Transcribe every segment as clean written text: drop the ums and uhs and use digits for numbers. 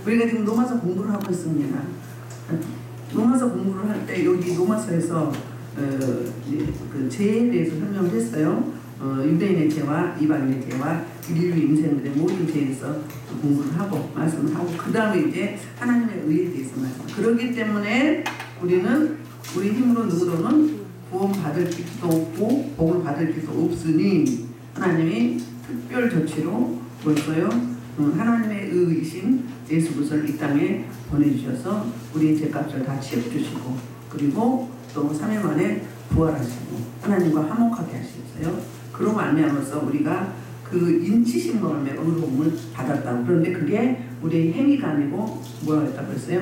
우리가 지금 로마서 공부를 하고 있습니다. 로마서 공부를 할 때 여기 로마서에서 그 죄에 대해서 설명을 했어요. 유대인의 죄와 이방인의 죄와 인류 인생들의 모든 죄에서 공부를 하고 말씀을 하고 그 다음에 이제 하나님의 의에 대해서 말씀. 그렇기 때문에 우리는 우리 힘으로 누구로는 구원 받을 길도 없고 복을 받을 길도 없으니 하나님이 특별 조치로 벌써요 하나님의 의이신 예수 그리스도를 이 땅에 보내주셔서 우리의 죄값을 다 치워주시고 그리고 또 3일 만에 부활하시고 하나님과 화목하게 하셨어요. 그로 말미암아서 우리가 그 인치신 걸음에 의로움을 받았다고. 그런데 그게 우리의 행위가 아니고 뭐라고 했다고 했어요?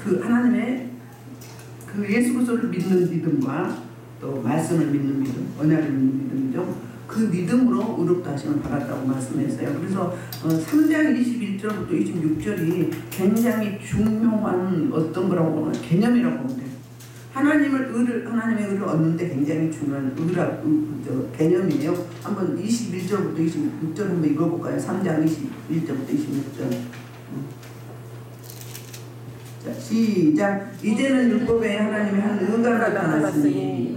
그 하나님의 그 예수 그리스도를 믿는 믿음과 또 말씀을 믿는 믿음, 언약을 믿는 믿음이죠. 그 믿음으로 의롭다 하심을 받았다고 말씀했어요. 그래서 3장 21절부터 26절이 굉장히 중요한 어떤 거라고 개념이라고 보면 돼요. 하나님의 의를 얻는데 굉장히 중요한 개념이에요. 한번 21절부터 26절 한번 읽어볼까요? 3장 21절부터 26절. 자, 시작. 이제는 율법에 하나님의 한 의가 나타났으니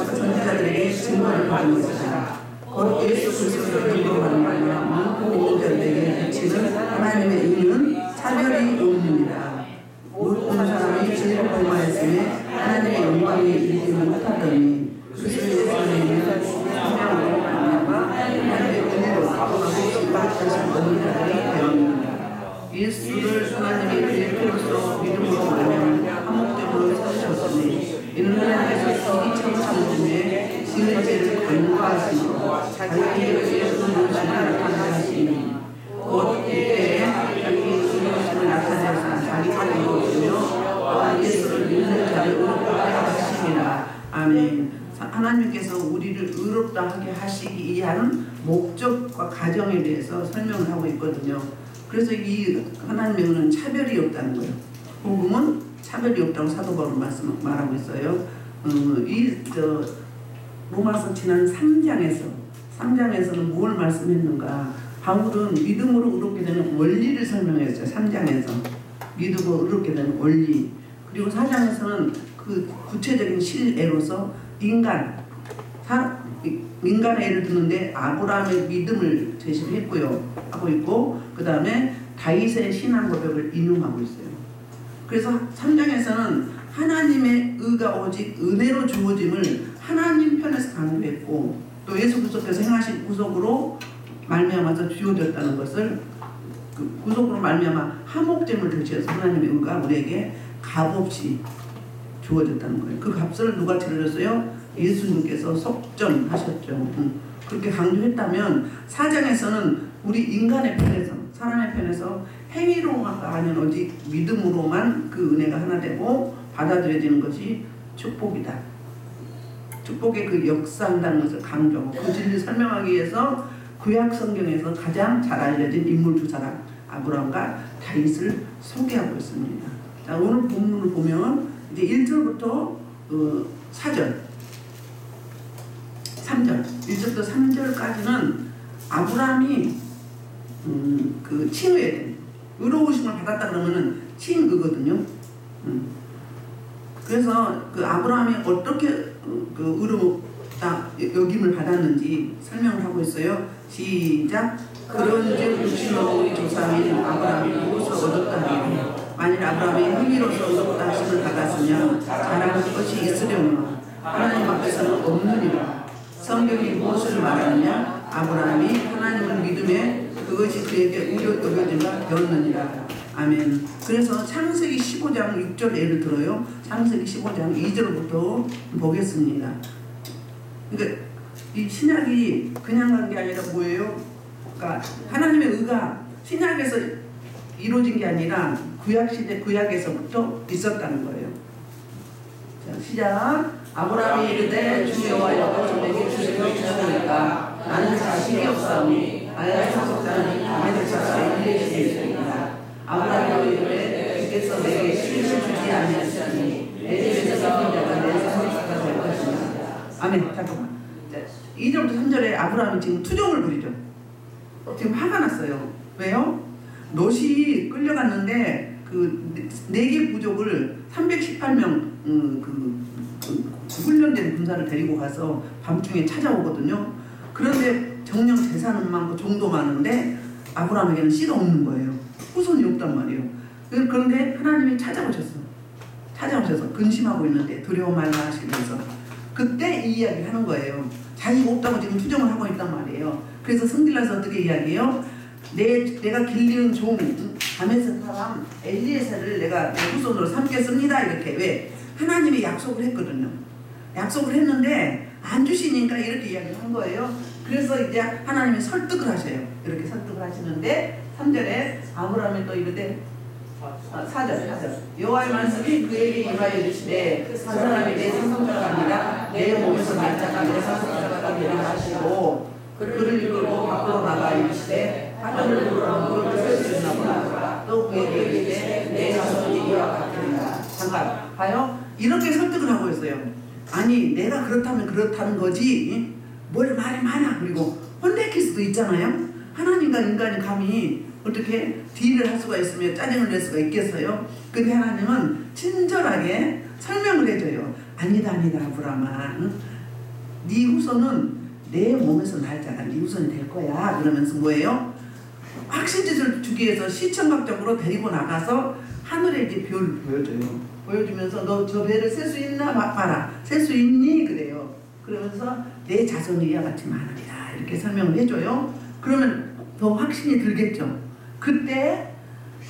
선지자들에게 증거를 받은 것이다. 곧 예수 그리스도를 믿음으로 말미암아 믿는 자들에게 비치는 하나님의 의는 차별이 없느니라. 모든 사람이 죄로 범하였으니 하나님의 영광에 이르지 못하더니 그리스도의 은혜는 성령으로 말미암아 하나님의 은혜로 다시 받으신 자들이 되었느니라. 예수를 하나님의 예표로서 믿음으로 말미암아 화목됨으로 세우셨으니 이는 하나님께서 이 천상 중에 지은 죄를 간과하시고 자기의 의로우심을 나타내시니 곧 이때에 자기의 의로우심을 나타내서 자기가 이루었으며 또한 예수를 믿는 자를 의롭다 하시니라. 아멘. 하나님께서 우리를 의롭다 하게 하시기 위한 목적과 과정에 대해서 설명을 하고 있거든요. 그래서 이 하나님의 은혜는 차별이 없다는 거예요. 복음은 차별이 없다고 사도 바울은 말하고 있어요. 로마서 지난 3장에서는 뭘 말씀했는가? 바울은 믿음으로 의롭게 되는 원리를 설명했어요. 3장에서 믿음으로 의롭게 되는 원리. 그리고 4장에서는 그 구체적인 실례로서 인간의 예를 드는데 아브라함의 믿음을 제시를 했고요. 하고 있고 그 다음에 다윗의 신앙 고백을 인용하고 있어요. 그래서 3장에서는 하나님의 의가 오직 은혜로 주어짐을 하나님 편에서 강조했고 또 예수 그리스도께서 행하신 구속으로 말미암아서 주어졌다는 것을 그 구속으로 말미암아 화목됨을 대체해서 하나님의 의가 우리에게 값없이 주어졌다는 거예요. 그 값을 누가 치러줬어요? 예수님께서 속전하셨죠. 그렇게 강조했다면 4장에서는 우리 인간의 편에서 사람의 편에서 행위로가 아닌 오직 믿음으로만 그 은혜가 하나 되고 받아들여지는 것이 축복이다. 축복의 그 역사한다는 것을 강조하고 그 진리를 설명하기 위해서 구약 성경에서 가장 잘 알려진 인물 두 사람 아브라함과 다윗을 소개하고 있습니다. 자, 오늘 본문을 보면 이제 1절부터 4절 3절 1절부터 3절까지는 아브라함이 그 칭의에 의로우심을 받았다 그러면은 칭의거든요. 그래서 그 아브라함이 어떻게 그 의롭다 여김을 받았는지 설명을 하고 있어요. 시작. 그런즉 육신으로 조상인 아브라함이 무엇을 얻었다니 만일 아브라함이 행위로서 의롭다 하심을 받았으면 자랑할 것이 있으려니와 하나님 앞에서는 없느니라. 성경이 무엇을 말하느냐? 아브라함이 하나님을 믿음에 그것이 그에게 의로 여겨짐을 배웠느니라. 아멘. 그래서 창세기 15장 6절 예를 들어요. 창세기 15장 2절부터 보겠습니다. 그러니까 이 신약이 그냥 간 게 아니라 뭐예요? 그러니까 하나님의 의가 신약에서 이루어진 게 아니라 구약시대 구약에서부터 있었다는 거예요. 자, 시작. 아브라함이 이르되 주 여호와여 내게 주시기를 주시니까 나는 자식이 없사오니 나의 상속자는 다윗의 자손 엘리에셀이니라. 아브라함이 이르되 주께서 내게 실을 주지 아니하시니 내 집에서 생긴 자가 내 상속자가 될 것이니라. 아멘. 잠깐만. 2절부터 3절에 아브라함이 지금 투정을 부리죠. 지금 화가 났어요. 왜요? 롯이 끌려갔는데 그 4개 부족을 318명 훈련된 군사를 데리고 가서 밤중에 찾아오거든요. 그런데 정령 재산은 많고 종도 많은데 아브라함에게는 씨가 없는 거예요. 후손이 없단 말이에요. 그런데 하나님이 찾아오셔서 근심하고 있는데 두려워 말라 하시면서 그때 이 이야기를 하는 거예요. 자기가 없다고 지금 투정을 하고 있단 말이에요. 그래서 성질나서 어떻게 이야기해요? 내가 길리는 종 다메섹 사람 엘리에셀을 내가 내 후손으로 삼겠습니다. 이렇게. 왜? 하나님이 약속을 했거든요. 약속을 했는데 안 주시니까 이렇게 이야기를 한 거예요. 그래서 이제 하나님이 설득을 하셔요. 이렇게 설득을 하시는데 3절에 아브라함이 또 이르되 4절 여호와의 말씀이 그에게 임하여 이르시되 그 사람이 내 상속자가 아니라 내 몸에서 날 자가 내 상속자가 되리라 하시고 그를 이끌고 밖으로 나가 이르시되 하늘을 부르는 물을 셀수 있나 보라. 또 그에게 이르시되 내 자손이 이와 같으리라. 잠깐 봐요. 이렇게 설득을 하고 있어요. 아니 내가 그렇다면 그렇다는 거지 뭘 말이 많아. 그리고 혼내킬 수도 있잖아요. 하나님과 인간이 감히 어떻게 딜을 할 수가 있으며 짜증을 낼 수가 있겠어요? 근데 하나님은 친절하게 설명을 해줘요. 아니다 아브라함아, 네 후손은 내 몸에서 날 자가 네 후손이 될 거야. 그러면서 뭐예요? 확신짓을 주기 위해서 시청각적으로 데리고 나가서 하늘에 이제 별을 보여줘요. 보여주면서 너 저 배를 셀 수 있나 봐라. 셀 수 있니? 그래요. 그러면서 내 자손이 이와 같이 많으리라. 이렇게 설명을 해줘요. 그러면 더 확신이 들겠죠. 그때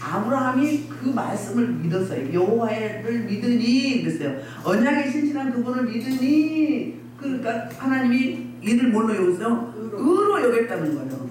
아브라함이 그 말씀을 믿었어요. 여호와를 믿으니 그랬어요. 언약에 신실한 그분을 믿으니. 그러니까 하나님이 이를 뭘로 여겼어요? 의로 여겼다는 거예요.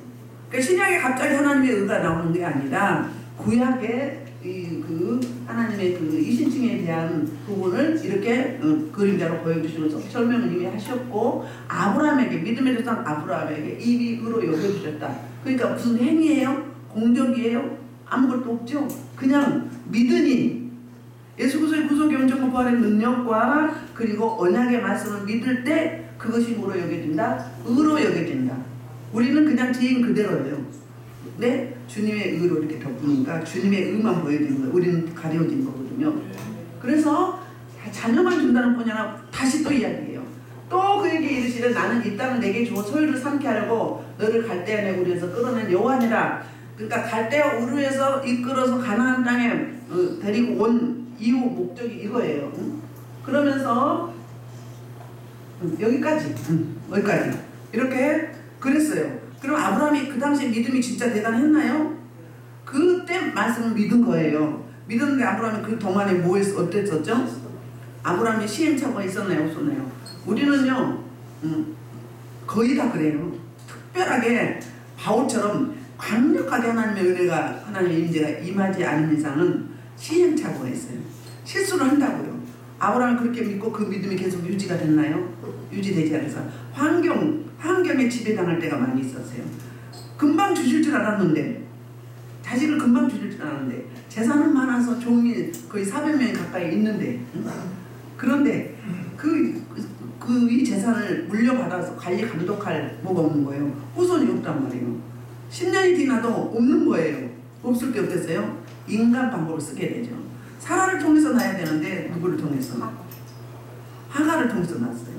그러니까 신약에 갑자기 하나님의 의가 나오는 게 아니라 구약에 그 하나님의 그 이신칭에 대한 부분을 이렇게 그림자로 보여주시면서 설명을 이미 하셨고 아브라함에게 믿음의 조상 아브라함에게 이미 의로 여겨주셨다. 그러니까 무슨 행위예요? 공적이에요? 아무것도 없죠. 그냥 믿으니 예수 그리스도의 구속의 온전과 부활의 능력과 그리고 언약의 말씀을 믿을 때 그것이 뭐로 여겨진다? 의로 여겨진다. 우리는 그냥 지인 그대로예요. 네? 주님의 의로 이렇게 덮으니까 주님의 의만 보여지는 거예요. 우리는 가려진 거거든요. 그래서 자녀만 준다는 뿐이 아니라 다시 또 이야기해요. 또 그에게 이르시되 나는 이 땅을 내게 주어 소유를 삼게 하려고 너를 갈대아 내 우리에서 끌어낸 여호와니라. 그러니까 갈대아 우르에서 이끌어서 가나안 땅에 데리고 온 이유 목적이 이거예요. 그러면서 여기까지 이렇게 그랬어요. 그럼 아브라함이 그 당시에 믿음이 진짜 대단했나요? 그때 말씀을 믿은 거예요. 믿었는데 아브라함이 그 동안에 어땠었죠? 아브라함이 시행착오가 있었나요? 없었나요? 우리는요 거의 다 그래요. 특별하게 바울처럼 강력하게 하나님의 은혜가 하나님의 임재가 임하지 않은 이상은 시행착오가 있어요. 실수를 한다고요. 아브라함이 그렇게 믿고 그 믿음이 계속 유지가 됐나요? 유지되지 않아서 환경에 지배당할 때가 많이 있었어요. 금방 주실 줄 알았는데 자식을 금방 주실 줄 알았는데 재산은 많아서 종이 거의 400명이 가까이 있는데 그런데 이 재산을 물려받아서 관리 감독할 뭐가 없는 거예요. 후손이 없단 말이에요. 10년이 지나도 없는 거예요. 없을 때 어땠어요? 인간 방법을 쓰게 되죠. 사라를 통해서 낳아야 되는데 누구를 통해서? 하가를 통해서 낳았어요.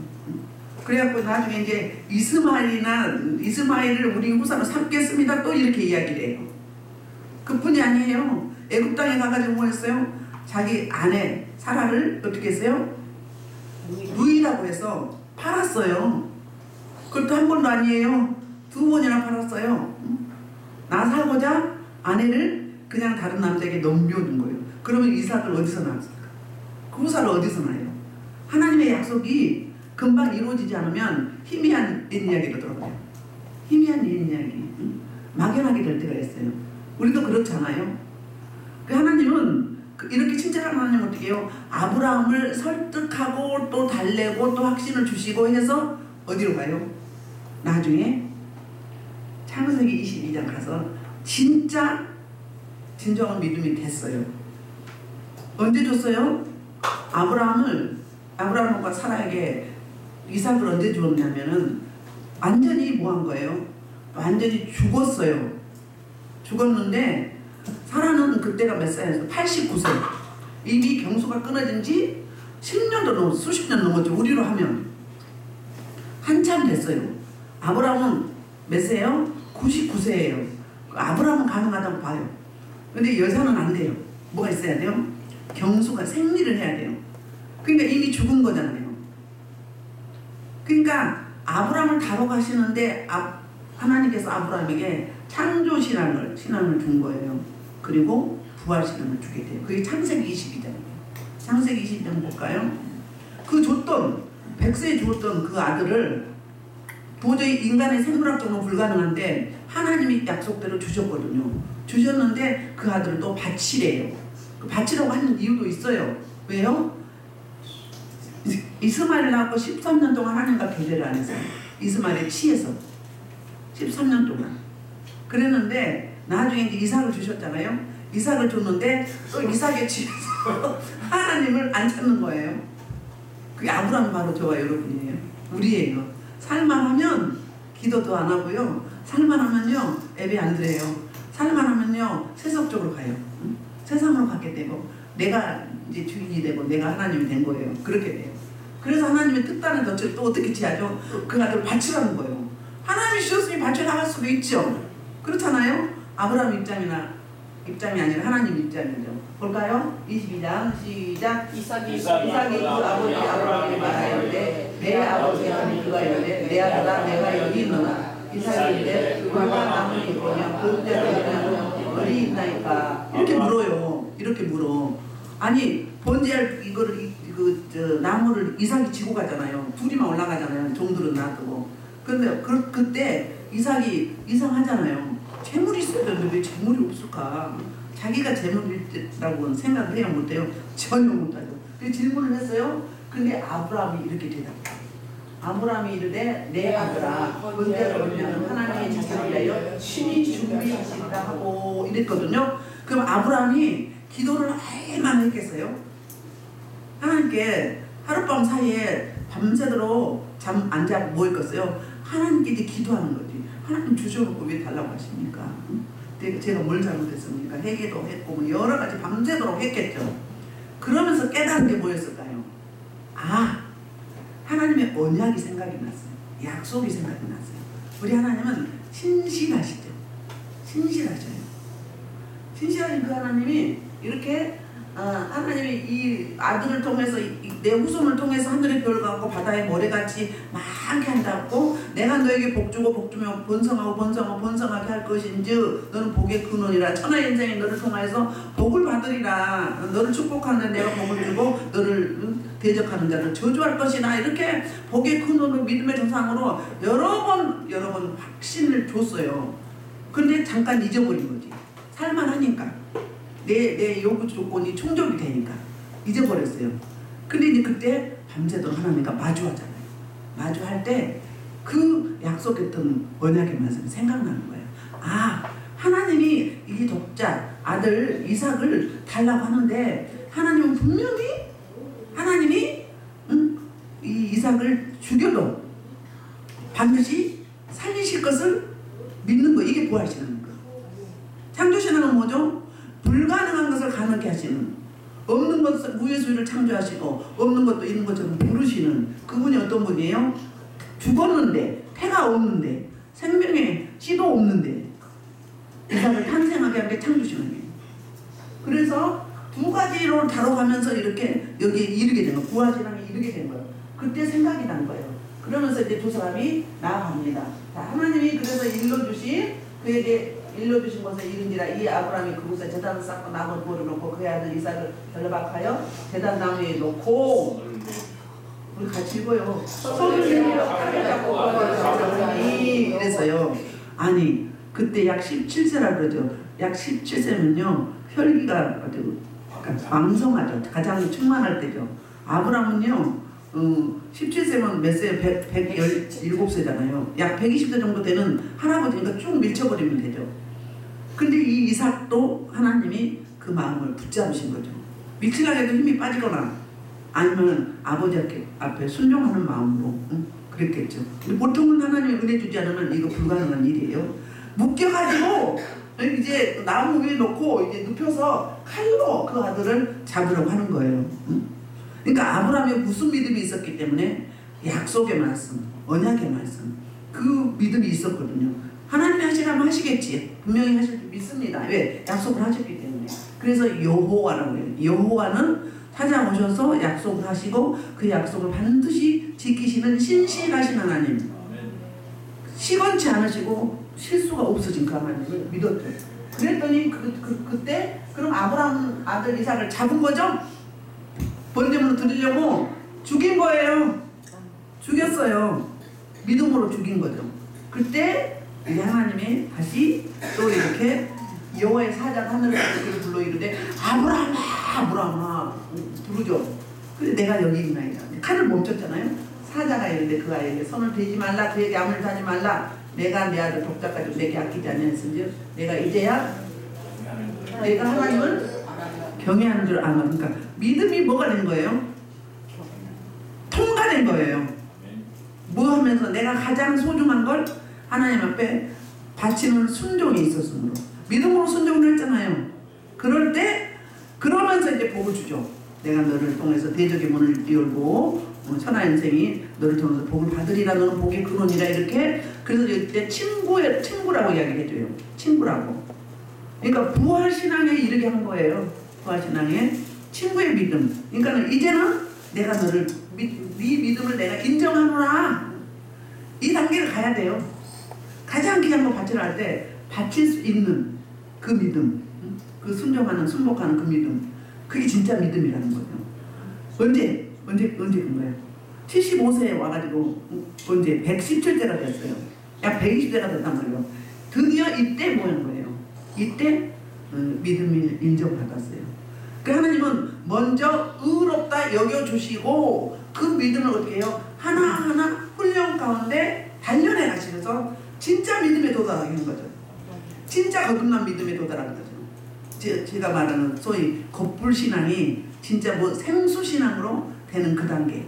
그래갖고 나중에 이제 이스마엘을 우리 후사로 삼겠습니다. 또 이렇게 이야기를 해요. 그뿐이 아니에요. 애굽 땅에 가가지고 뭐 했어요? 자기 아내 사라를 어떻게 했어요? 누이라고 해서 팔았어요. 그것도 한 번도 아니에요. 2번이나 팔았어요. 나 살고자 아내를 그냥 다른 남자에게 넘겨준 거예요. 그러면 이삭을 어디서 낳았을까? 그 후사를 어디서 낳아요? 하나님의 약속이 금방 이루어지지 않으면 희미한 옛 이야기로 들어가요. 희미한 옛 이야기. 막연하게 될 때가 있어요. 우리도 그렇잖아요. 그 하나님은 이렇게 친절한 하나님 어떻게 해요? 아브라함을 설득하고 또 달래고 또 확신을 주시고 해서 어디로 가요? 나중에 창세기 22장 가서 진짜 진정한 믿음이 됐어요. 언제 줬어요? 아브라함과 사라에게 이삭을 언제 주었냐면은 완전히 뭐 한 거예요? 완전히 죽었어요. 죽었는데 사라는 그때가 몇 살이었어? 89세. 이미 경수가 끊어진 지 10년도 넘어 수십 년 넘었죠. 우리로 하면 한참 됐어요. 아브라함은 몇 세예요? 99세예요. 아브라함은 가능하다고 봐요. 근데 여자는 안 돼요. 뭐가 있어야 돼요? 경수가 생리를 해야 돼요. 그러니까 이미 죽은 거잖아요. 그러니까 아브라함을 다뤄가시는데 하나님께서 아브라함에게 창조신앙을 준 거예요. 그리고 부활신앙을 주게 돼요. 그게 창세기 22장이에요. 창세기 22장 볼까요? 그 줬던 100세에 주었던 그 아들을 도저히 인간의 생물학적으로 불가능한데 하나님이 약속대로 주셨거든요. 주셨는데 그 아들을 또 바치래요. 그 바치라고 하는 이유도 있어요. 왜요? 이스마엘을 낳고 13년 동안 하나님과 교제를 안 했어요. 이스마엘에 취해서 13년 동안 그랬는데 나중에 이제 이삭을 주셨잖아요. 이삭을 줬는데 또 이삭에 취해서 하나님을 안 찾는 거예요. 그게 아브라함 바로 저와 여러분이에요. 우리예요. 살만하면 기도도 안 하고요. 살만하면요 예배 안 드려요. 살만하면요 세속적으로 가요. 응? 세상으로 갖게 되고 내가 이제 주인이 되고 내가 하나님이 된 거예요. 그렇게 돼요. 그래서 하나님의 특단의 덫을 또 어떻게 취하죠? 그 아들을 바치라는 거예요. 하나님이 주셨으니 바쳐 나갈 수도 있죠. 그렇잖아요. 아브라함 입장이 아니라 하나님 입장이죠. 볼까요? 22장 시작. 이삭이 그 아버지 아브라함에게 말하였되 내 아버지 하나님 그가 이르되 내 아들아 내가 여기 있노라. 이삭이 이르되 그가 남은 이거냐 그때로 어디 있나이까. 이렇게 물어요. 이렇게 물어. 아니 번제할 이거를 나무를 이삭이 지고 가잖아요. 둘이만 올라가잖아요. 종들은 놔두고. 근데 그때 이삭이 이상하잖아요. 재물이 있어야 되는데 왜 재물이 없을까? 자기가 재물이라고 생각을 해요? 못해요? 전혀 못하죠. 그 질문을 했어요. 근데 아브라함이 이렇게 대답해요. 아브라함이 이르되 내 아들아 번제를 올리면 하나님의 자손을 위하여 친히 준비하시리라 하고 이랬거든요. 그럼 아브라함이 기도를 얼마나 했겠어요? 하나님께 하룻밤 사이에 밤새도록 잠 안 자고 뭐 했겠어요? 하나님께 이제 기도하는 거지. 하나님 주셔놓고 왜 달라고 하십니까? 제가 뭘 잘못했습니까? 회개도 했고 뭐 여러 가지 밤새도록 했겠죠. 그러면서 깨달은 게 뭐였을까요? 하나님의 언약이 생각이 났어요. 약속이 생각이 났어요. 우리 하나님은 신실하시죠. 신실하셔요. 신실하신 그 하나님이 이렇게 하나님이 이 아들을 통해서 내 후손을 통해서 하늘의 별 같고 바다의 모래같이 많게 한다고 내가 너에게 복주고 복주며 번성하게 할 것인즉 너는 복의 근원이라 천하의 인생이 너를 통하여서 복을 받으리라. 너를 축복하는 내가 복을 주고 너를 대적하는 자를 저주할 것이나 이렇게 복의 근원으로 믿음의 조상으로 여러 번 확신을 줬어요. 근데 잠깐 잊어버린 거지. 살만하니까 내 요구 조건이 충족이 되니까 잊어버렸어요. 근데 이제 그때 밤새도록 하나님과 마주하잖아요. 마주할 때 그 약속했던 언약의 말씀이 생각나는 거예요. 하나님이 이 독자 아들 이삭을 달라고 하는데 하나님은 분명히 하나님이 이 이삭을 죽여도 반드시 살리실 것을 믿는 거. 이게 부활신앙인 거예요. 창조신앙은 뭐죠? 불가능한 것을 가능케 하시는, 없는 것을 무예수를 창조하시고 없는 것도 있는 것처럼 부르시는 그분이 어떤 분이에요? 죽었는데 태가 없는데 생명의 씨도 없는데 이삭을 탄생하게 한 게 창조신앙이에요. 그래서 두 가지로 다뤄가면서 이렇게 여기에 이르게 된 거예요. 부활신앙에 이르게 된 거예요. 그때 생각이 난 거예요. 그러면서 이제 두 사람이 나아갑니다. 자, 하나님이 그래서 그에게 일러주신 것을 이른지라. 이 아브라함이 그곳에 제단을 쌓고 나무 돌을 놓고 그의 아들 이삭을 결박하여 제단 나무에 놓고, 우리 같이 읽어요. 손을 내밀어 칼을 잡고 이래서요. 아니 그때 약 17세라 그러죠. 약 17세면요 혈기가 아주 왕성하죠. 가장 충만할 때죠. 아브라함은요 17세면 몇 세? 117세잖아요. 약 120세 정도 되는 할아버지니까 쭉 밀쳐버리면 되죠. 근데 이 이삭도 하나님이 그 마음을 붙잡으신 거죠. 밀치려고 힘이 빠지거나 아니면 아버지 앞에 순종하는 마음으로 그랬겠죠. 근데 보통은 하나님이 은혜 주지 않으면 이거 불가능한 일이에요. 묶여가지고 이제 나무 위에 놓고 이제 눕혀서 칼로 그 아들을 잡으려고 하는 거예요. 그러니까 아브라함이 무슨 믿음이 있었기 때문에 약속의 말씀, 언약의 말씀, 그 믿음이 있었거든요. 하나님이 하시라면 하시겠지. 분명히 하실 줄 믿습니다. 왜? 약속을 하셨기 때문에. 그래서 여호와라고 해요. 여호와는 찾아오셔서 약속을 하시고 그 약속을 반드시 지키시는 신실하신 하나님. 시건치 않으시고 실수가 없어진 그 하나님을 믿었죠. 그랬더니 그때 그럼 아브라함 아들 이삭을 잡은 거죠? 번제물로 드리려고 죽인 거예요. 죽였어요. 믿음으로 죽인 거죠. 그때 우리 하나님이 다시 또 이렇게 여호와의 사자가 하늘에서 불러 이르되 아브라함아 아브라함아 부르죠. 근데 내가 여기 있나이다. 칼을 멈췄잖아요. 사자가 이르되 그 아이에게 손을 대지 말라 그에게 아무리 하지 말라 내가 내 아들 독자까지 내게 아끼지 아니하였은즉 내가 이제야 내가 하나님을 경외하는 줄 아는. 그러니까 믿음이 뭐가 된 거예요? 통과된 거예요. 뭐 하면서 내가 가장 소중한 걸 하나님 앞에 바치는 순종이 있었으므로 믿음으로 순종을 했잖아요. 그럴 때 그러면서 이제 복을 주죠. 내가 너를 통해서 대적의 문을 띄울고 천하 인생이 너를 통해서 복을 받으리라 너는 복의 근원이라 이렇게. 그래서 이때 친구라고 이야기해줘요. 친구라고. 그러니까 부활신앙에 이르게 한 거예요. 부활신앙에 친구의 믿음. 그러니까 이제는 내가 너를 네 믿음을 내가 인정하노라. 이 단계를 가야 돼요. 가장 귀한 거 바치라 할 때 바칠 수 있는 그 믿음, 그 순종하는 순복하는 그 믿음, 그게 진짜 믿음이라는 거죠. 언제 된 거예요? 75세에 와가지고 언제 117세가 됐어요. 약 120세가 됐단 말이에요. 드디어 이때 모인 거예요. 이때 믿음을 인정받았어요. 그 하나님은 먼저 의롭다 여겨주시고 그 믿음을 어떻게 해요? 하나하나 훈련 가운데 단련해 가시면서 진짜 믿음에 도달하게 하는 거죠. 진짜 거듭난 믿음에 도달하는 거죠. 제가 말하는 소위 겉불신앙이 진짜 뭐 생수신앙으로 되는 그 단계,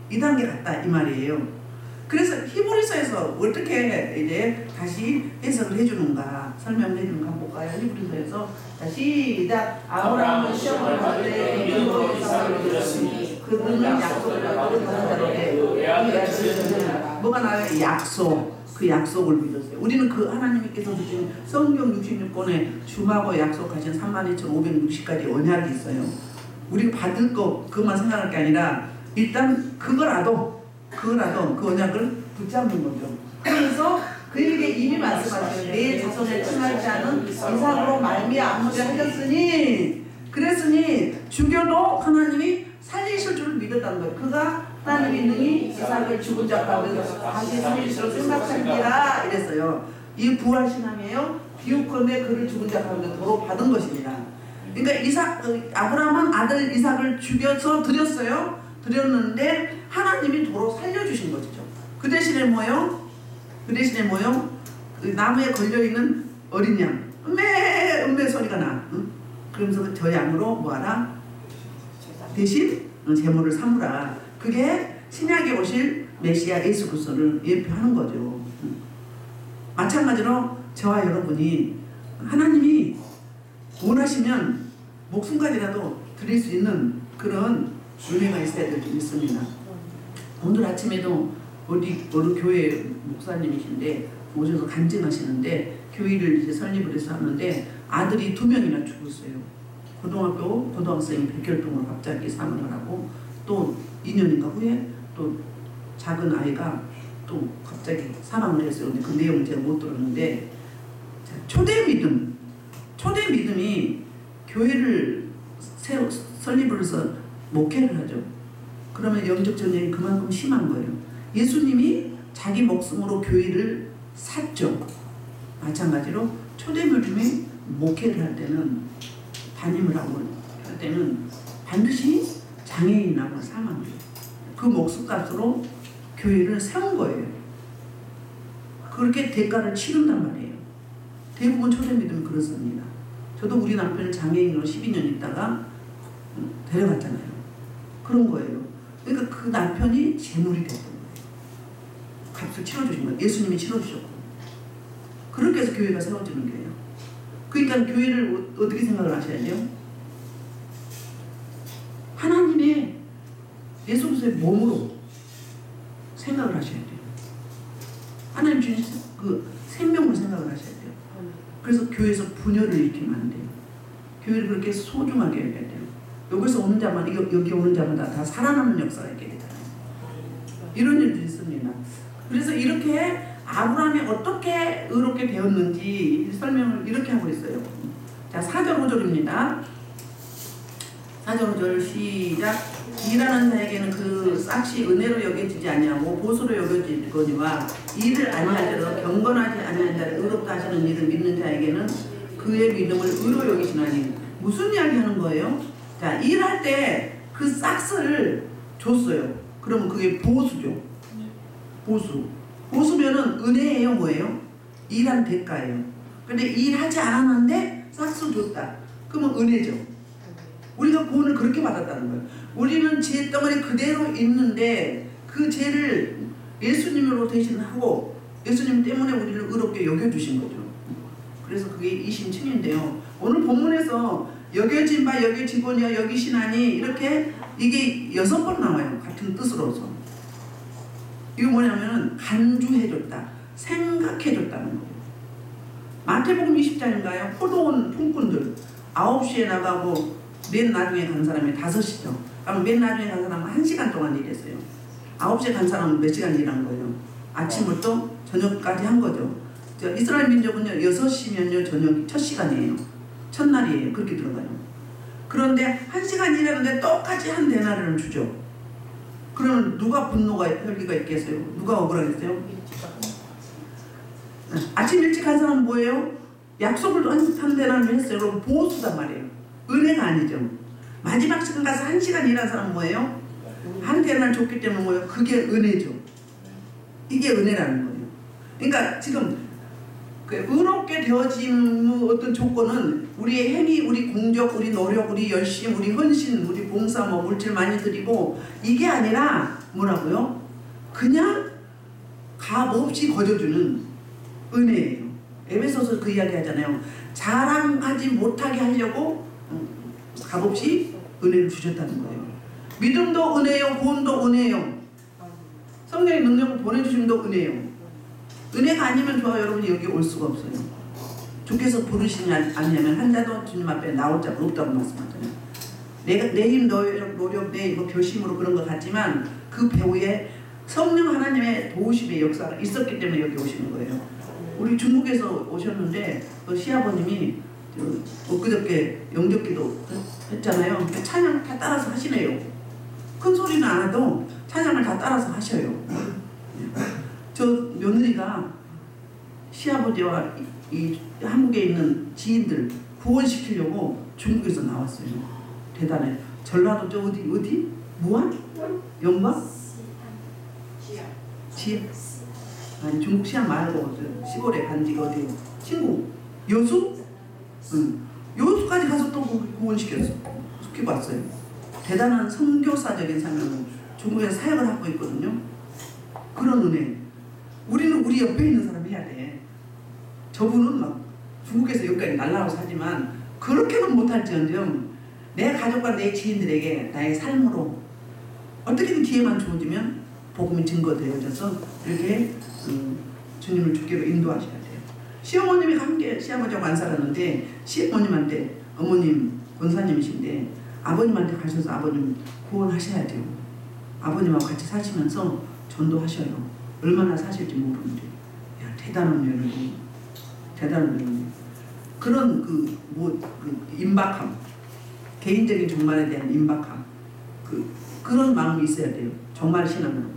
이 단계 같다 이 말이에요. 그래서 히브리서에서 어떻게 이제 다시 해석을 해주는가, 설명을 해주는가 볼까요? 히브리서에서 다시 시작. 아브라함은 시험을 받되 믿음으로 이삭을 드렸으니 그들은 약속을 받고 다른 자로되 뭐가 나와요? 약속. 그 약속을 믿었어요. 우리는 그 하나님께서 주신 성경 66권에 주마고 약속하신 32,560가지 언약이 있어요. 우리가 받을 거 그것만 생각할 게 아니라 일단 그거라도 그 언약을 붙잡는 거죠. 그래서 그에게 이미 말씀하셨어요. 내 자손을 칭하지 않은 이삭으로 말미암으려 하셨으니 그랬으니 죽여도 하나님이 살리실 줄 믿었다는 거예요. 그가 하나님이 능히 이삭을 죽은 자 가운데서 다시 살리시로 생각하니라 이랬어요. 이 부활신앙이에요. 비유컨대 그를 죽은 자 가운데 도로 받은 것입니다. 그러니까 아브라함은 아들 이삭을 죽여서 드렸어요. 드렸는데 하나님이 도로 살려주신 것이죠. 그 대신에 뭐요? 그 나무에 걸려있는 어린 양 음메 소리가 나. 그러면서 저 양으로 뭐하라? 대신 제물을 삼으라. 그게 신약에 오실 메시아 예수 그리스도를 예표하는 거죠. 마찬가지로 저와 여러분이 하나님이 원하시면 목숨까지라도 드릴 수 있는 그런 은혜가 있어야 될 줄 믿습니다. 오늘 아침에도 어느 교회 목사님이신데 오셔서 간증하시는데 교회를 이제 설립을 해서 하는데 아들이 2명이나 죽었어요. 고등학생이 백혈병으로 갑자기 사망을 하고 또 2년인가 후에 또 작은 아이가 또 갑자기 사망을 했어요. 근데 그 내용을 제가 못 들었는데 초대 믿음이 교회를 설립을 해서 목회를 하죠. 그러면 영적 전쟁이 그만큼 심한 거예요. 예수님이 자기 목숨으로 교회를 샀죠. 마찬가지로 초대 믿음이 목회를 할 때는 담임을 하고 할 때는 반드시 장애인하고 사망해요. 그 목숨값으로 교회를 세운 거예요. 그렇게 대가를 치른단 말이에요. 대부분 초대 믿음이 그렇습니다. 저도 우리 남편을 장애인으로 12년 있다가 데려갔잖아요. 그런 거예요. 그러니까 그 남편이 재물이 됐던 거예요. 값을 치러주신 거예요. 예수님이 치러주셨고. 그렇게 해서 교회가 세워지는 거예요. 그러니까 교회를 어떻게 생각을 하셔야 돼요? 하나님의 예수 그리스도의 몸으로 생각을 하셔야 돼요. 하나님 주신 그 생명으로 생각을 하셔야 돼요. 그래서 교회에서 분열을 일으키면 안 돼요. 교회를 그렇게 소중하게 여겨야 돼요. 여기서 오는 자만, 여기 오는 자마다 다 살아나는 역사가 있게 되잖아요. 이런 일도 있습니다. 그래서 이렇게 아브라함이 어떻게 의롭게 되었는지 설명을 이렇게 하고 있어요. 자, 4절 5절입니다. 4절 5절 시작. 일하는 자에게는 그 싹이 은혜로 여겨지지 아니하고 보수로 여겨지거니와 일을 아니할 자로 경건하지 아니한 자를 의롭다 하시는 일을 믿는 자에게는 그의 믿음을 의로 여기시나니. 무슨 이야기 하는 거예요? 자, 일할 때 그 싹을 줬어요. 그러면 그게 보수죠. 보수. 보수면은 은혜예요, 뭐예요? 일한 대가예요. 근데 일하지 않았는데 싹을 줬다. 그러면 은혜죠. 우리가 구원을 그렇게 받았다는 거예요. 우리는 죄 덩어리 그대로 있는데 그 죄를 예수님으로 대신하고 예수님 때문에 우리를 의롭게 여겨주신 거죠. 그래서 그게 이심층인데요. 오늘 본문에서 여겨진 바 여겨지고냐 여기시나니 이렇게 이게 6번 나와요. 같은 뜻으로서. 이거 뭐냐면 간주해줬다. 생각해줬다는 거예요. 마태복음 20장인가요? 포도원 품꾼들 9시에 나가고 맨 나중에 간 사람이 5시죠. 그럼 맨 나중에 간 사람은 1시간 동안 일했어요. 9시에 간 사람은 몇 시간 일한 거예요? 아침부터 저녁까지 한 거죠. 이스라엘 민족은요 6시면요 저녁 첫 시간이에요. 첫날이에요. 그렇게 들어가요. 그런데 1시간 일하는데 똑같이 한 데나리를 주죠. 그러면 누가 분노가 혈기가 있겠어요? 누가 억울하겠어요? 아침 일찍 간 사람은 뭐예요? 약속을 한 데나리를 했어요. 그럼 보수단 말이에요. 은혜가 아니죠. 마지막 시간 가서 1시간 일한 사람은 뭐예요? 한 데나리를 줬기 때문에 뭐예요? 그게 은혜죠. 이게 은혜라는 거예요. 그러니까 지금 그 의롭게 되어진 어떤 조건은 우리의 행위, 우리 공적, 우리 노력, 우리 열심, 우리 헌신, 우리 봉사, 물질 많이 드리고 이게 아니라 뭐라고요? 그냥 값 없이 거저주는 은혜예요. 에베소서 그 이야기 하잖아요. 자랑하지 못하게 하려고 값 없이 은혜를 주셨다는 거예요. 믿음도 은혜요, 구원도 은혜요. 성령의 능력을 보내주심도 은혜요. 은혜가 아니면 저와 여러분이 여기 올 수가 없어요. 주께서 부르시지 않냐면 한 자도 주님 앞에 나올 자가 없다고 말씀하잖아요. 내 힘, 노력, 내 결심으로 그런 것 같지만 그 배후에 성령 하나님의 도우심의 역사가 있었기 때문에 여기 오시는 거예요. 우리 중국에서 오셨는데 그 시아버님이 엊그저께 영접기도 했잖아요. 찬양 다 따라서 하시네요. 큰 소리는 안 해도 찬양을 다 따라서 하셔요. 저 며느리가 시아버지와 이 한국에 있는 지인들 구원시키려고 중국에서 나왔어요. 대단해. 전라도 저 어디? 무안? 영광? 지혜? 아니 중국 시안 말고 시골에 간 지가 어디? 친구? 여수? 응. 여수까지 가서 또 구원시켰어. 시켜봤어요. 대단한 선교사적인 사명을 중국에서 사역을 하고 있거든요. 그런 은혜. 우리는 우리 옆에 있는 사람 해야 돼. 저분은 막 중국에서 여기까지 날라와서 하지만 그렇게는 못할지언정 내 가족과 내 지인들에게 나의 삶으로 어떻게든 기회만 주어지면 복음이 증거되어져서 이렇게 주님을 주께로 인도하셔야 돼요. 시어머님이 함께 시아버지하고 안 살았는데 시어머님한테 어머님 권사님이신데 아버님한테 가셔서 아버님 구원하셔야 돼요. 아버님하고 같이 사시면서 전도하셔요. 얼마나 사실지 모르는데. 야, 대단한 은혜를. 대단한 은혜. 그런 그 임박함. 개인적인 종말에 대한 임박함. 그런 마음이 있어야 돼요. 정말 신앙으로.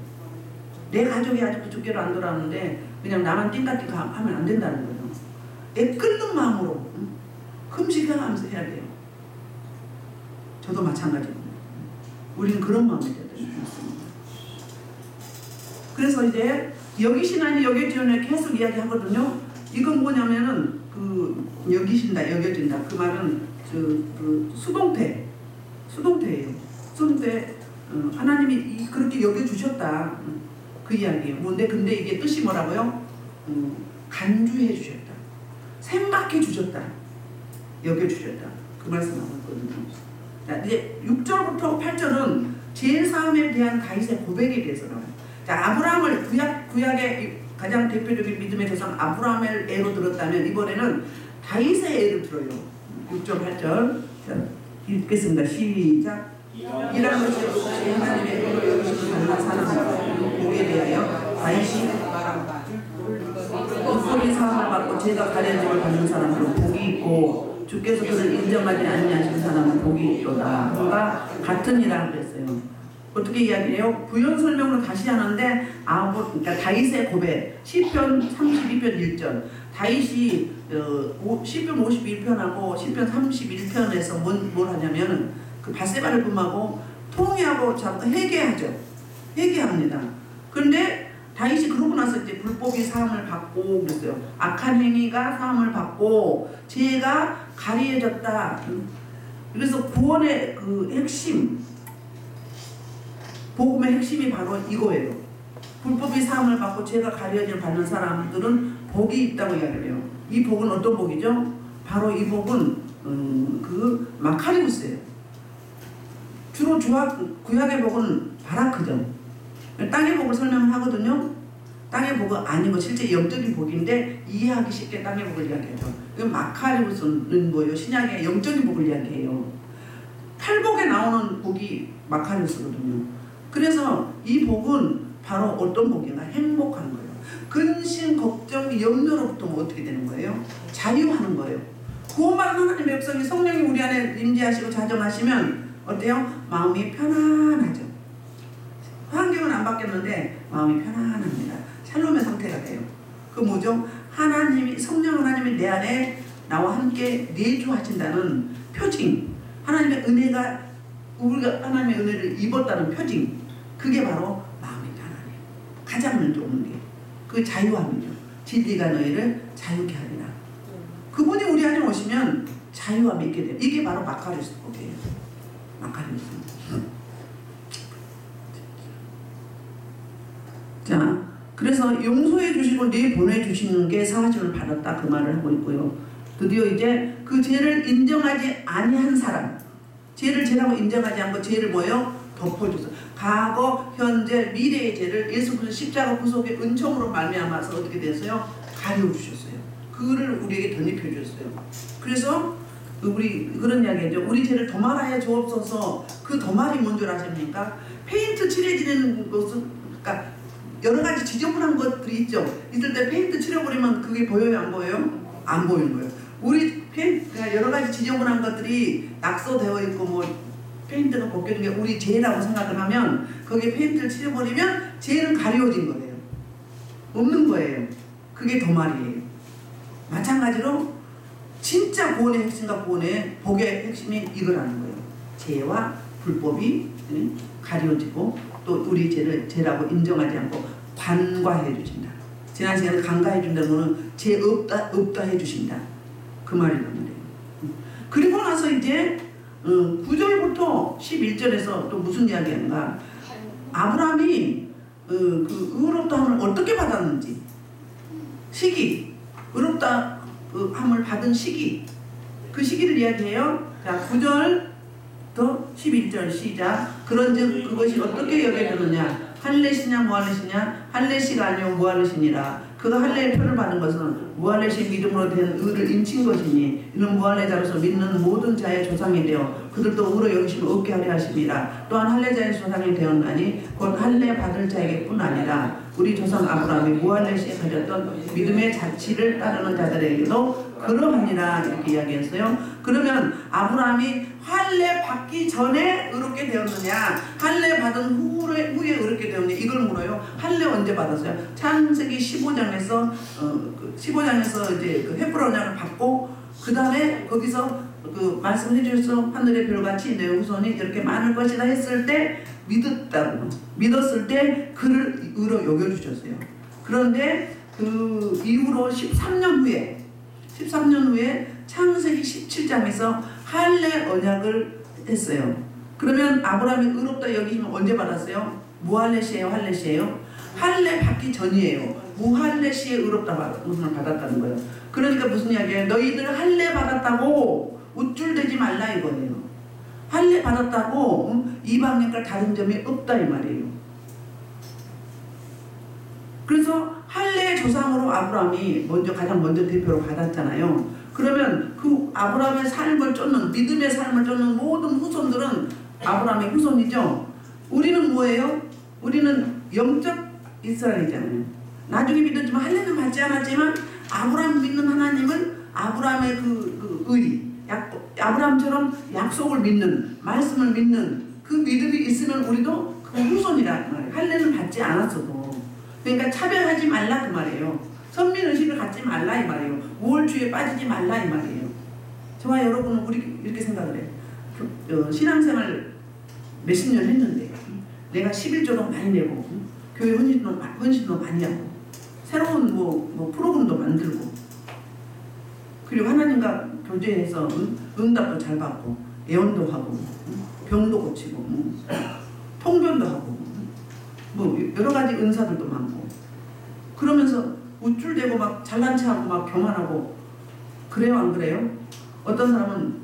내 가족이 아직도 주께로 안 돌아오는데 그냥 나만 띵까띵까 하면 안 된다는 거예요. 애 끓는 마음으로 흠식해가면서 해야 돼요. 저도 마찬가지입니다. 우리는 그런 마음이 돼야 돼요. 그래서 이제 여기시나니 여겨지는 계속 이야기하거든요. 이건 뭐냐면은 여기신다 여겨진다 그 말은 수동태예요. 수동태 하나님이 그렇게 여겨주셨다 그 이야기예요. 근데 이게 뜻이 뭐라고요? 간주해 주셨다. 생각해 주셨다. 여겨주셨다. 그 말씀 나왔거든요. 자, 이제 6절부터 8절은 제사함에 대한 다윗의 고백에 대해서 나와요. 자, 아브라함을 구약의 가장 대표적인 믿음의 조상 아브라함을 애로 들었다면 이번에는 다윗의 애를 들어요. 6절 8절. 자, 읽겠습니다. 시작. 이란 것이 하나님의 애로 여기시는 사람 복에 대하여 다윗이 불법이 사함을 받고 죄가 가려짐을 받는 사람으로 복이 있고 주께서 그를 인정하지 아니하신 사람은 복이 있도다. 그가 같은 이라고 그랬어요. 어떻게 이야기해요? 부연 설명으로 다시 하는데 그러니까 다윗의 고백 시편 32편 1절 다윗이 시편 51편하고 시편 31편에서 뭘 하냐면 그 밧세바를 범하고 통회하고 회개하죠. 회개합니다. 그런데 다윗이 그러고 나서 이제 불법이 사함을 받고 그랬어요. 악한 행위가 사함을 받고 죄가 가리해졌다. 그래서 구원의 그 핵심, 복음의 핵심이 바로 이거예요. 불법이 사함을 받고 죄가 가려짐을 받는 사람들은 복이 있다고 이야기를 해요. 이 복은 어떤 복이죠? 바로 이 복은 그 마카리우스예요. 주로 구약의 복은 바라크죠. 땅의 복을 설명을 하거든요. 땅의 복은 아니고 실제 영적인 복인데 이해하기 쉽게 땅의 복을 이야기해요. 이건 마카리우스는 뭐예요? 신약의 영적인 복을 이야기해요. 팔복에 나오는 복이 마카리우스거든요. 그래서 이 복은 바로 어떤 복인가? 행복한 거예요. 근심, 걱정, 염려로부터 어떻게 되는 거예요? 자유하는 거예요. 구원받은 하나님의 백성이 성령이 우리 안에 임재하시고 자정하시면 어때요? 마음이 편안하죠. 환경은 안 바뀌었는데 마음이 편안합니다. 샬롬의 상태가 돼요. 그 뭐죠? 성령 하나님이 내 안에 나와 함께 내주하신다는 표징. 하나님의 은혜가 우리가 하나님의 은혜를 입었다는 표징. 그게 바로 마음이 편안해요. 가장 먼저 오는 게 그 자유함이죠. 진리가 너희를 자유케 하리라. 그분이 우리 안에 오시면 자유함이 있게 돼요. 이게 바로 마카리우스 복이에요. 마카리우스. 자, 그래서 용서해 주시고 내보내 주시는 게 사하심을 받았다 그 말을 하고 있고요. 드디어 이제 그 죄를 인정하지 아니한 사람, 죄를 죄라고 인정하지 않고 죄를 뭐예요? 덮어줘서 과거, 현재, 미래의 죄를 예수 그리스도 십자가 구속의 은총으로 말미암아서 어떻게 됐어요? 가려주셨어요. 그를 우리에게 덧입혀 주셨어요. 그래서 우리 그런 이야기죠. 우리 죄를 도말하여 주옵소서. 그 도말이 뭔 줄 아십니까? 페인트 칠해지는 것은 그러니까 여러 가지 지저분한 것들이 있죠. 있을 때 페인트 칠해버리면 그게 보여요? 안 보여요? 안 보이는 거예요. 우리 여러 가지 지저분한 것들이 낙서되어 있고 뭐 페인트가 벗겨진 게 우리 죄라고 생각을 하면 거기에 페인트를 칠해버리면 죄는 가려진 거예요. 없는 거예요. 그게 도말이에요. 마찬가지로 진짜 구원의 핵심과 구원의 복의 핵심이 이거라는 거예요. 죄와 불법이 가려지고 또 우리 죄를 죄라고 인정하지 않고 관과해 주신다. 지난 시간에 간과해 준다는 거는 죄 없다 해 주신다. 그 말이거든요. 그리고 나서 이제 9절부터 11절에서 또 무슨 이야기인가? 아브라함이 그 의롭다함을 어떻게 받았는지 시기, 의롭다함을 받은 시기, 그 시기를 이야기해요. 자, 9절부터 11절 시작. 그런즉 그것이 어떻게 여겨졌느냐? 할례시냐 무할례시냐? 할례시가 아니요 무할례시니라. 그가 할례의 표를 받은 것은 무할례시의 믿음으로 된 의를 인친 것이니 이는 무할례자로서 믿는 모든 자의 조상이 되어 그들도 의로 여기심을 얻게 하려 하심이라. 또한 할례자의 조상이 되었나니 곧 할례 받을 자에게 뿐 아니라 우리 조상 아브라함이 무할례시에 가졌던 믿음의 자치를 따르는 자들에게도 그러하니라. 이렇게 이야기했어요. 그러면 아브라함이 할례 받기 전에 의롭게 되었느냐, 할례 받은 후에 의롭게 되었느냐, 이걸 물어요. 할례 언제 받았어요? 창세기 15장에서 이제 그 헤브론 언약을 받고 그 다음에 거기서 그 말씀해 주셔서 하늘의 별같이 내 후손이 이렇게 많을 것이다 했을 때 믿었을 때 그를 의로 여겨주셨어요. 그런데 그 이후로 13년 후에 창세기 17장에서 할례 언약을 했어요. 그러면 아브라함이 의롭다 여기시면 언제 받았어요? 무할례시예요, 할례시예요? 할례 받기 전이에요. 무할례시에 의롭다 받았다는 거예요. 그러니까 무슨 이야기예요? 너희들 할례 받았다고 우쭐대지 말라 이거예요. 할례 받았다고 이방인과 다른 점이 없다 이 말이에요. 그래서 할례 조상으로 아브라함이 가장 먼저 대표로 받았잖아요. 그러면 그 아브라함의 삶을 쫓는, 믿음의 삶을 쫓는 모든 후손들은 아브라함의 후손이죠. 우리는 뭐예요? 우리는 영적 이스라엘이잖아요. 나중에 믿었지만 할례는 받지 않았지만 아브라함 믿는 하나님을, 아브라함의 그 의, 아브라함처럼 약속을 믿는, 말씀을 믿는 그 믿음이 있으면 우리도 그 후손이라 말이에요. 할례는 받지 않았어도. 그러니까 차별하지 말라 그 말이에요. 선민의식을 갖지 말라 이 말이에요. 우월주의에 빠지지 말라 이 말이에요. 저와 여러분은 우리 이렇게 생각을 해요. 신앙생활 몇십 년 했는데 내가 11조도 많이 내고 교회 헌신도 많이 하고 새로운 뭐 프로그램도 만들고 그리고 하나님과 교제해서 응답도 잘 받고 예언도 하고 병도 고치고 통변도 하고 뭐 여러 가지 은사들도 많고 그러면서 우쭐대고 막 잘난 체하고 막 교만하고 그래요 안 그래요? 어떤 사람은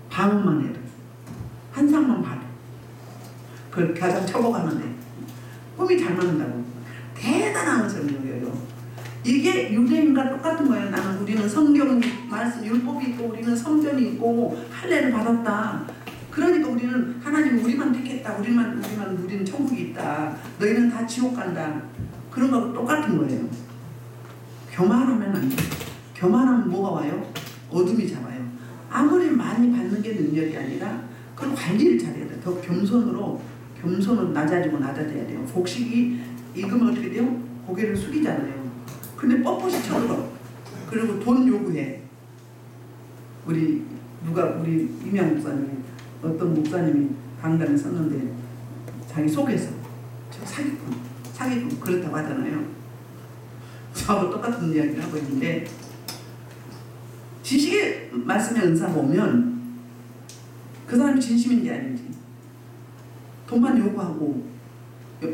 방언만 해도 환상만 봐도 그걸 가장 쳐보가는데 꿈이 잘 맞는다고 대단한 것처럼 여겨요. 이게 유대인과 똑같은 거예요. 우리는 성경 말씀 율법이 있고 우리는 성전이 있고 할례를 받았다. 그러니까 우리는 하나님 우리만 택했다. 우리는 천국이 있다. 너희는 다 지옥 간다. 그런 거하고 똑같은 거예요. 교만하면 안 돼. 교만하면 뭐가 와요? 어둠이 잡아요. 아무리 많이 받는 게 능력이 아니라 그걸 관리를 잘해야 돼. 더 겸손으로 낮아져야 돼요. 복식이 익으면 어떻게 돼요? 고개를 숙이잖아요. 근데 뻣뻣이 적어. 그리고 돈 요구해. 우리 임양 목사님이 어떤 목사님이 강단에 썼는데 자기 속에서 저 사기꾼 그렇다고 하잖아요. 저하고 똑같은 이야기를 하고 있는데 지식의 말씀의 은사가 오면 그 사람이 진심인지 아닌지 돈만 요구하고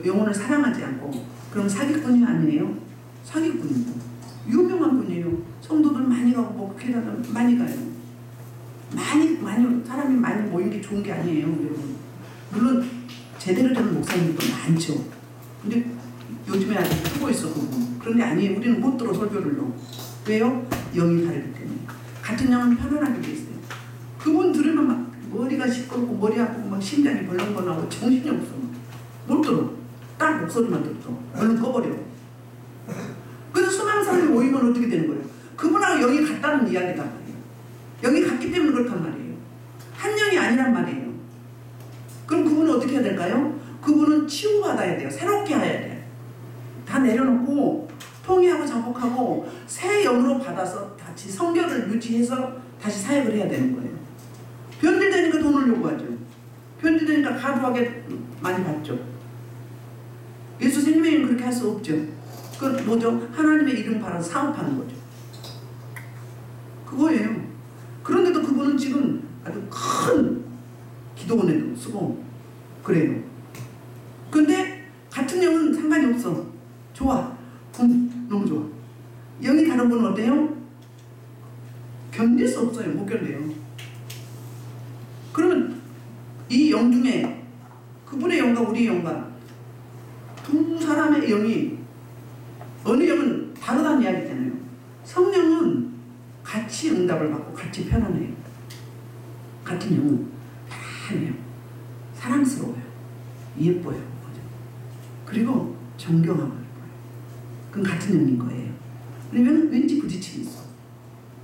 영혼을 사랑하지 않고 그럼 사기꾼이 아니에요? 사기꾼이고 유명한 분이에요. 성도들 많이 가고 목회자들 많이 가요. 많이 사람이 많이 모인 게 좋은 게 아니에요. 여러분. 물론 제대로 되는 목사님도 많죠. 근데 요즘에 아주 크고 있어 그분. 그런데 아니에요. 우리는 못 들어 설교를요. 왜요? 영이 다르기 때문에. 같은 영은 편안하게 돼 있어요. 그분 들으면 막 머리가 시끄럽고 머리 아프고 막 심장이 벌렁거리고 정신이 없어. 못 들어. 딱 목소리만 들어. 얼른 꺼버려. 그래서 수많은 사람이 모이면 어떻게 되는 거예요? 그분하고 영이 같다는 이야기단 말이에요. 영이 같기 때문에 그렇단 말이에요. 한 영이 아니란 말이에요. 그럼 그분은 어떻게 해야 될까요? 그분은 치유받아야 돼요. 새롭게 해야 돼요. 다 내려놓고 통일하고 자복하고 새 영으로 받아서 다시 성결을 유지해서 다시 사역을 해야 되는 거예요. 변질되니까 돈을 요구하죠. 변질되니까 과도하게 많이 받죠. 예수 생명은 그렇게 할 수 없죠. 그건 뭐죠? 하나님의 이름 팔아서 사업하는 거죠. 그거예요. 그런데도 그분은 지금 아주 큰 기도원에도 쓰고 그래요. 근데 같은 영은 상관이 없어. 좋아. 너무 좋아. 영이 다른 분은 어때요? 견딜 수 없어요. 못 견뎌요. 그러면 이 영 중에 그분의 영과 우리의 영과 두 사람의 영이 어느 영은 다르다는 이야기잖아요. 성령은 같이 응답을 받고 같이 편안해요. 같은 영은 편안해요. 사랑스러워요. 예뻐요. 그리고 존경하고 예뻐요. 그건 같은 영인 거예요. 그러면 왠지 부딪힘이 있어.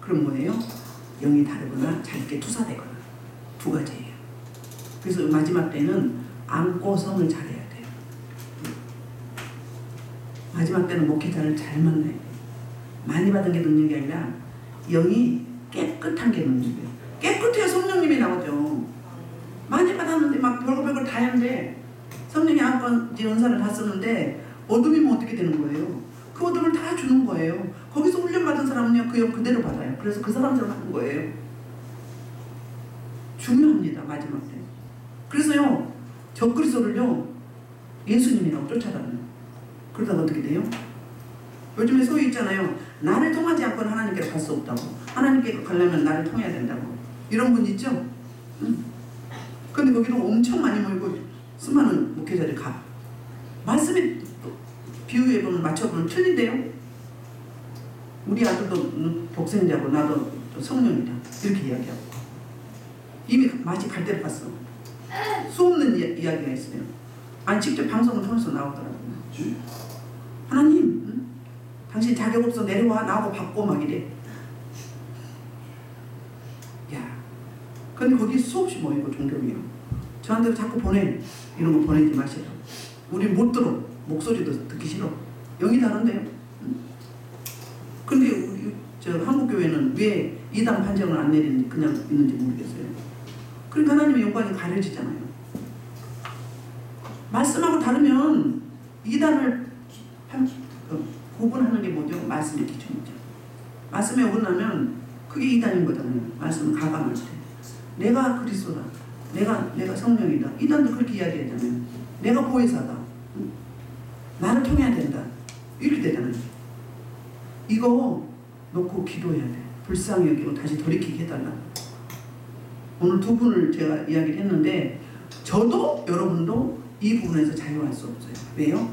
그럼 뭐예요? 영이 다르거나 짧게 투사되거나 두 가지예요. 그래서 마지막 때는 안고 성을 잘해야 돼요. 마지막 때는 목회자를 잘 만나야 돼요. 많이 받은 게 능력이 아니라 영이 깨끗한 게 능력이에요. 깨끗해야 성령님이 나오죠. 많이 받았는데 막 별거 다 했는데 성령이 안건 은사를 다 썼는데 어둠이면 어떻게 되는 거예요? 그 어둠을 다 주는 거예요. 거기서 훈련받은 사람은요 그 영 그대로 받아요. 그래서 그 사람처럼 하는 거예요. 중요합니다. 마지막 때. 그래서요 적그리스도를요 예수님이라고 쫓아다녀요. 그러다가 어떻게 돼요? 요즘에 소위 있잖아요. 나를 통하지 않고는 하나님께로 갈 수 없다고. 하나님께로 가려면 나를 통해야 된다고. 이런 분 있죠? 근데 거기로 엄청 많이 모이고 수많은 목회자들이 가. 말씀이 비유해보면 맞춰보면 틀린데요? 우리 아들도 독생자고 나도 성령이다. 이렇게 이야기하고. 이미 맛이 갈 데로 갔어. 수 없는 이야기가 있어요. 아니 직접 방송을 통해서 나오더라고요. 하나님, 당신 자격 없어 내려와 나하고 바꿔 막 이래. 야, 근데 거기 수없이 모이고 종교이요. 저한테 자꾸 보내. 이런 거 보내지 마시라고. 우리 못 들어. 목소리도 듣기 싫어. 영이 다른데요. 근데 우리 한국교회는 왜 이단 판정을 안 내리는지 그냥 있는지 모르겠어요. 그러니까 하나님의 영광이 가려지잖아요. 말씀하고 다르면 이단을 구분하는 게 뭐죠? 말씀의 기준이죠. 말씀에 어긋나면 그게 이단인 거잖아요. 말씀을 가감할 때. 내가 그리스도다. 내가 성령이다. 이단도 그렇게 이야기하잖아요. 내가 보혜사다. 나를 통해야 된다. 이렇게 되잖아요. 이거 놓고 기도해야 돼. 불쌍히 여기고 다시 돌이키게 해달라. 오늘 두 분을 제가 이야기를 했는데 저도 여러분도 이 부분에서 자유할 수 없어요. 왜요?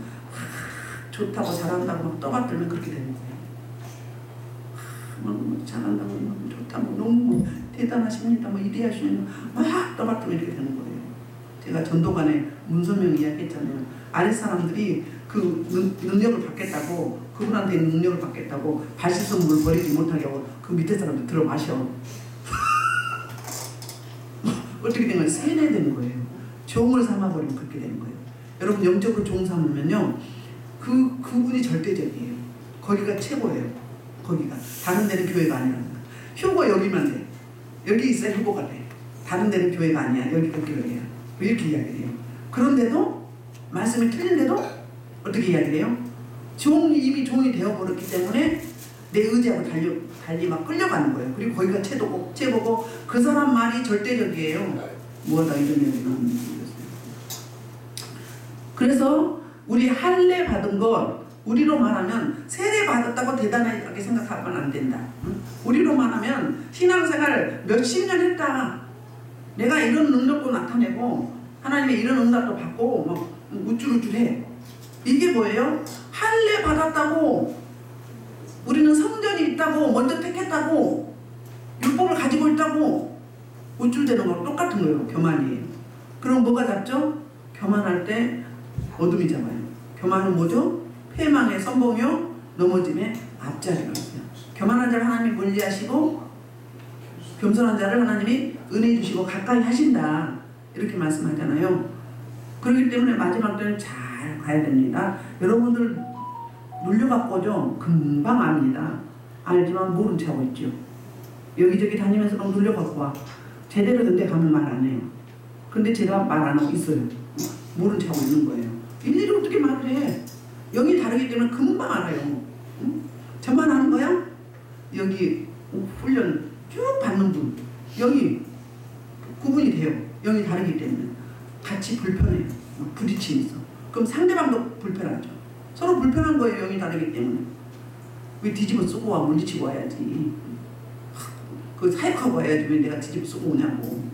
좋다고 잘한다고 막 떠받들면 그렇게 되는 거예요. 막 잘한다고 막 좋다고 너무 대단하십니다. 뭐 이대하시면 막 떠받들면 이렇게 되는 거예요. 제가 전도관에 문서명 이야기했잖아요. 아랫사람들이 그 능력을 받겠다고 그분한테 있는 능력을 받겠다고 발 씻은 물 버리지 못하게 하고 그 밑에 사람들 들어 마셔. 어떻게 된 거예요? 세뇌되는 거예요. 종을 삼아버리면 그렇게 되는 거예요. 여러분 영적으로 종 삼으면요 그분이 절대적이에요. 거기가 최고예요. 거기가 다른 데는 교회가 아니라는 거예요. 효고 여기만 돼. 여기 있어야 효고가 돼. 다른 데는 교회가 아니야. 여기가 교회야. 이렇게 이야기를 해요. 그런데도 말씀이 틀린데도 어떻게 이야기를 해요? 이미 종이 되어버렸기 때문에 내 의지하고 달리 막 끌려가는 거예요. 그리고 거기가 최고고 그 사람 말이 절대적이에요. 뭐하다 이런 얘기를 하는지 모르겠어요. 그래서 우리 할례 받은 것 우리로 말하면 세례 받았다고 대단하게 생각하면 안 된다. 우리로 말하면 신앙생활 몇십 년 했다. 내가 이런 능력도 나타내고 하나님의 이런 응답도 받고 막 우쭐우쭐해. 이게 뭐예요? 할례 받았다고 우리는 성전이 있다고 먼저 택했다고 율법을 가지고 있다고 우쭐대는 거랑 똑같은 거예요. 교만이에요. 그럼 뭐가 잡죠? 교만할 때 어둠이 잡아요. 교만은 뭐죠? 패망의 선봉요 넘어짐의 앞자리가 있어요. 교만한 자를 하나님이 멀리하시고 겸손한 자를 하나님이 은혜 주시고 가까이 하신다. 이렇게 말씀하잖아요. 그렇기 때문에 마지막 때는 잘 가야 됩니다. 여러분들 눌려갖고죠 금방 압니다. 알지만 모른 체 하고 있죠. 여기저기 다니면서 막 눌려갖고 와. 제대로 된 데 가면 말 안 해요. 근데 제가 말 안 하고 있어요. 모른 체 하고 있는 거예요. 일일이 어떻게 말을 해? 영이 다르기 때문에 금방 알아요. 응? 저만 하는 거야? 여기 훈련 쭉 받는 분 영이 구분이 돼요. 영이 다르기 때문에 같이 불편해요. 부딪힘이 있어. 그럼 상대방도 불편하죠. 서로 불편한 거예요. 영이 다르기 때문에. 왜 뒤집어 쓰고 와 물리치고 와야지. 그 사역하고 와야지 왜 내가 뒤집어 쓰고 오냐고.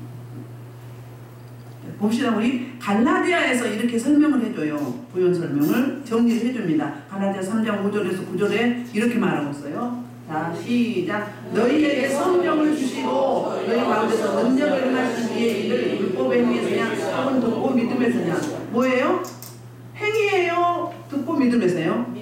봅시다. 우리 갈라디아에서 이렇게 설명을 해줘요. 부연 설명을 정리를 해줍니다. 갈라디아 3장 5절에서 9절에 이렇게 말하고 있어요. 자 시작. 너희에게 성령을 주시고 너희 가운데서 능력을 행하신 이의 일을 율법의 행위에서냐 혹은 듣고 믿음에서냐. 뭐예요? 행위예요? 듣고 믿음에서요?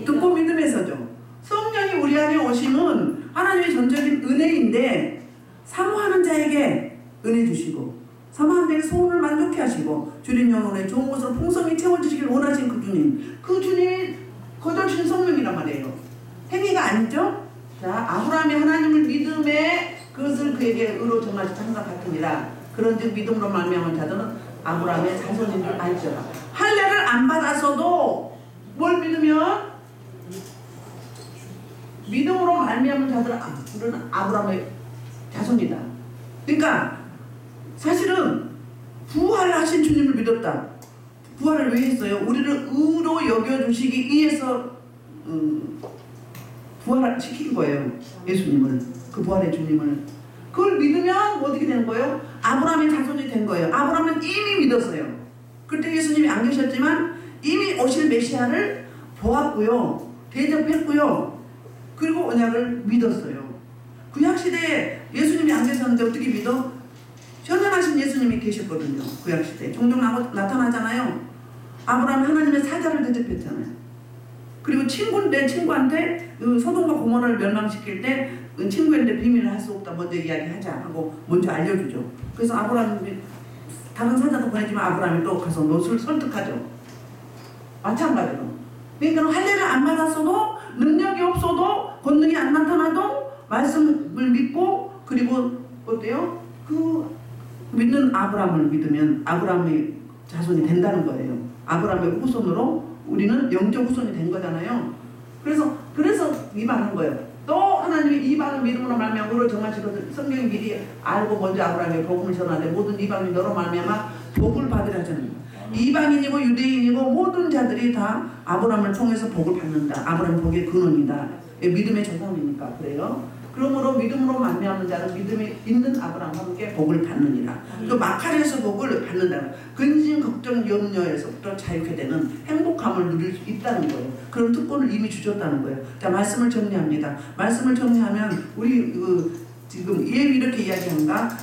듣고 믿음에서죠. 성령이 우리 안에 오심은 하나님의 전적인 은혜인데 사모하는 자에게 은혜 주시고 사모하는 자에게 소원을 만족해 하시고 주님 영혼에 좋은 것으로 풍성히 채워주시길 원하신 그 주님, 그 주님 거저주신 성령이란 말이에요. 행위가 아니죠? 자, 아브라함이 하나님을 믿음에 그것을 그에게 의로 정하시다 항상 같으니라. 그런즉 믿음으로 말미암은 자들은 아브라함의 자손인 줄 알지어라. 할례를 안 받았어도 뭘 믿으면 믿음으로 말미암은 자들은 아브라함의 자손이다. 그러니까 사실은 부활하신 주님을 믿었다. 부활을 왜 했어요? 우리를 의로 여겨주시기 위해서 부활시킨 거예요. 예수님을. 그 부활의 주님을. 그걸 믿으면 어떻게 되는 거예요? 아브라함의 자손이 된 거예요. 아브라함은 이미 믿었어요. 그때 예수님이 안 계셨지만 이미 오실 메시아를 보았고요. 대접했고요. 그리고 언약을 믿었어요. 구약시대에 예수님이 안 계셨는데 어떻게 믿어? 현존하신 예수님이 계셨거든요. 구약시대에. 종종 나타나잖아요. 아브라함이 하나님의 사자를 대접했잖아요. 그리고 친구한테 소돔과 고모라를 멸망시킬 때 친구인데 비밀을 할 수 없다. 먼저 이야기하자 하고 먼저 알려주죠. 그래서 아브라함이 다른 사자도 보내지만 아브라함이 또 가서 롯을 설득하죠. 마찬가지로. 그러니까 할례를 안 받았어도 능력이 없어도 권능이 안 나타나도 말씀을 믿고 그리고 어때요? 그 믿는 아브라함을 믿으면 아브라함의 자손이 된다는 거예요. 아브라함의 후손으로 우리는 영적 후손이 된 거잖아요. 그래서 이방한 거예요. 또 하나님이 이방을 믿음으로 말미암아 그를 정하시거든. 성경이 미리 알고 먼저 아브라함에게 복음을 전하되 모든 이방이 너로 말미암아 복을 받으라 하잖아요. 이방인이고 유대인이고 모든 자들이 다 아브라함을 통해서 복을 받는다. 아브라함 복의 근원이다. 믿음의 조상이니까 그래요. 그러므로 믿음으로 말미암은 자는 믿음이 있는 아브라함과 함께 복을 받느니라. 또 마카리에서 복을 받는다. 근심, 걱정, 염려에서부터 자유케 되는 행복함을 누릴 수 있다는 거예요. 그런 특권을 이미 주셨다는 거예요. 자, 말씀을 정리합니다. 말씀을 정리하면 우리 지금 이렇게 이야기한가?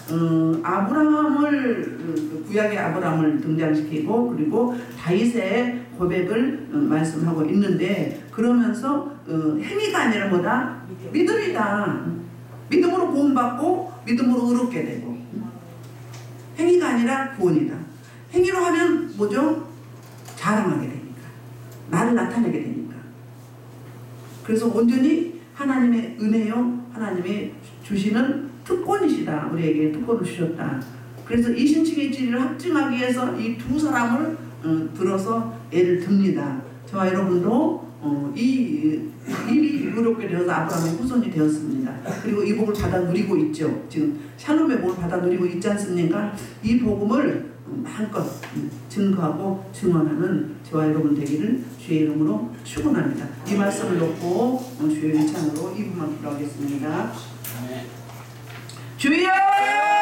아브라함을 구약의 아브라함을 등장시키고 그리고 다윗의 고백을 말씀하고 있는데 그러면서 행위가 아니라 뭐다? 믿음이다. 믿음으로 구원받고 믿음으로 의롭게 되고 행위가 아니라 구원이다. 행위로 하면 뭐죠? 자랑하게 되니까. 나를 나타내게 되니까. 그래서 온전히 하나님의 은혜요. 하나님의 주시는 특권이시다. 우리에게 특권을 주셨다. 그래서 이신칭의 진리를 확증하기 위해서 이 두 사람을 들어서 예를 듭니다. 저와 여러분도 이미 의롭게 되어서 아브라함의 후손이 되었습니다. 그리고 이 복을 받아 누리고 있죠. 지금 샬롬의 복을 받아 누리고 있지 않습니까? 이 복음을 마음껏 증거하고 증언하는 저와 여러분 되기를 주의 이름으로 축원합니다. 이 말씀을 놓고 주의 일창으로 2분만 기도하겠습니다. 주여!